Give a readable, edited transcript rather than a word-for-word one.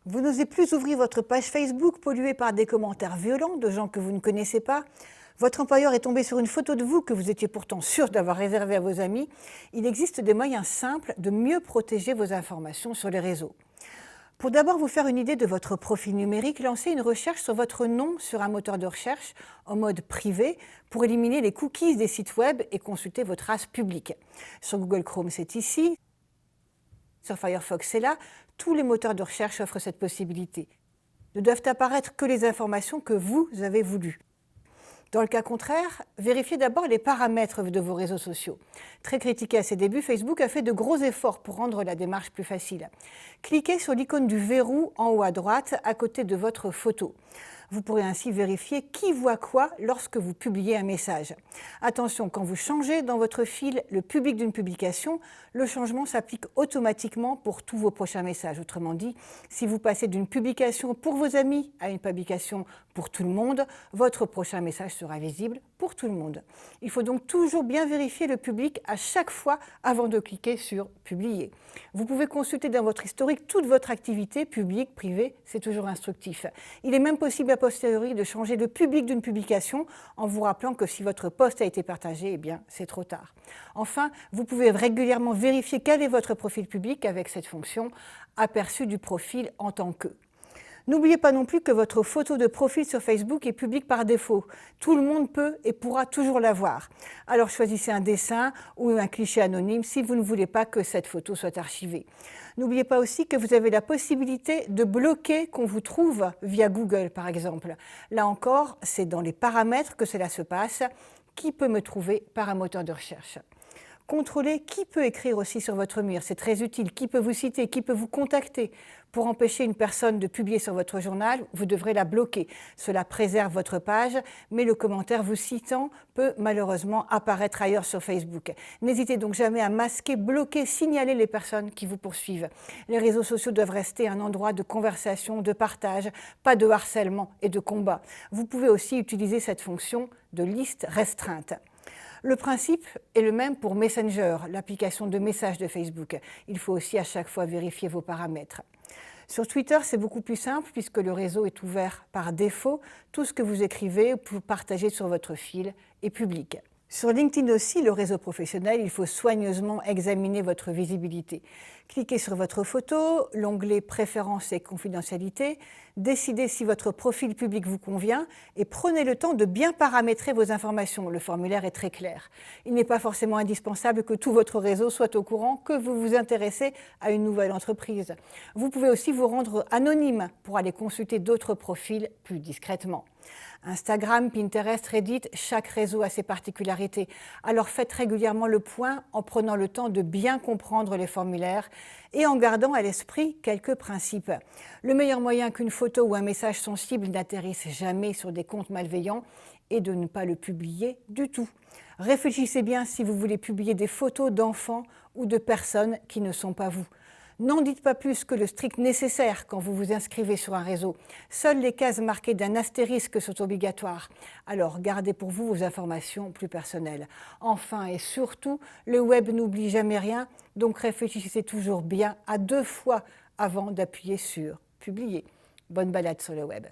Vous n'osez plus ouvrir votre page Facebook polluée par des commentaires violents de gens que vous ne connaissez pas. Votre employeur est tombé sur une photo de vous que vous étiez pourtant sûr d'avoir réservée à vos amis. Il existe des moyens simples de mieux protéger vos informations sur les réseaux. Pour d'abord vous faire une idée de votre profil numérique, lancez une recherche sur votre nom sur un moteur de recherche en mode privé pour éliminer les cookies des sites web et consulter vos traces publiques. Sur Google Chrome, c'est ici. Sur Firefox, c'est là. Tous les moteurs de recherche offrent cette possibilité. Ne doivent apparaître que les informations que vous avez voulues. Dans le cas contraire, vérifiez d'abord les paramètres de vos réseaux sociaux. Très critiqué à ses débuts, Facebook a fait de gros efforts pour rendre la démarche plus facile. Cliquez sur l'icône du verrou en haut à droite, à côté de votre photo. Vous pourrez ainsi vérifier qui voit quoi lorsque vous publiez un message. Attention, quand vous changez dans votre fil le public d'une publication, le changement s'applique automatiquement pour tous vos prochains messages. Autrement dit, si vous passez d'une publication pour vos amis à une publication pour tout le monde, votre prochain message sera visible pour tout le monde. Il faut donc toujours bien vérifier le public à chaque fois avant de cliquer sur « Publier ». Vous pouvez consulter dans votre historique toute votre activité, publique, privée, c'est toujours instructif. Il est même possible a posteriori de changer le public d'une publication en vous rappelant que si votre post a été partagé, eh bien c'est trop tard. Enfin, vous pouvez régulièrement vérifier quel est votre profil public avec cette fonction « Aperçu du profil en tant que ». N'oubliez pas non plus que votre photo de profil sur Facebook est publique par défaut. Tout le monde peut et pourra toujours la voir. Alors choisissez un dessin ou un cliché anonyme si vous ne voulez pas que cette photo soit archivée. N'oubliez pas aussi que vous avez la possibilité de bloquer qu'on vous trouve via Google par exemple. Là encore, c'est dans les paramètres que cela se passe. Qui peut me trouver par un moteur de recherche ? Contrôlez qui peut écrire aussi sur votre mur, c'est très utile. Qui peut vous citer, qui peut vous contacter. Pour empêcher une personne de publier sur votre journal, vous devrez la bloquer. Cela préserve votre page, mais le commentaire vous citant peut malheureusement apparaître ailleurs sur Facebook. N'hésitez donc jamais à masquer, bloquer, signaler les personnes qui vous poursuivent. Les réseaux sociaux doivent rester un endroit de conversation, de partage, pas de harcèlement et de combat. Vous pouvez aussi utiliser cette fonction de liste restreinte. Le principe est le même pour Messenger, l'application de messages de Facebook. Il faut aussi à chaque fois vérifier vos paramètres. Sur Twitter, c'est beaucoup plus simple puisque le réseau est ouvert par défaut. Tout ce que vous écrivez, vous partagez sur votre fil est public. Sur LinkedIn aussi, le réseau professionnel, il faut soigneusement examiner votre visibilité. Cliquez sur votre photo, l'onglet Préférences et confidentialité, décidez si votre profil public vous convient et prenez le temps de bien paramétrer vos informations. Le formulaire est très clair. Il n'est pas forcément indispensable que tout votre réseau soit au courant que vous vous intéressez à une nouvelle entreprise. Vous pouvez aussi vous rendre anonyme pour aller consulter d'autres profils plus discrètement. Instagram, Pinterest, Reddit, chaque réseau a ses particularités. Alors faites régulièrement le point en prenant le temps de bien comprendre les formulaires et en gardant à l'esprit quelques principes. Le meilleur moyen qu'une photo ou un message sensible n'atterrisse jamais sur des comptes malveillants est de ne pas le publier du tout. Réfléchissez bien si vous voulez publier des photos d'enfants ou de personnes qui ne sont pas vous. N'en dites pas plus que le strict nécessaire quand vous vous inscrivez sur un réseau. Seules les cases marquées d'un astérisque sont obligatoires. Alors gardez pour vous vos informations plus personnelles. Enfin et surtout, le web n'oublie jamais rien, donc réfléchissez toujours bien à 2 fois avant d'appuyer sur « Publier ». Bonne balade sur le web.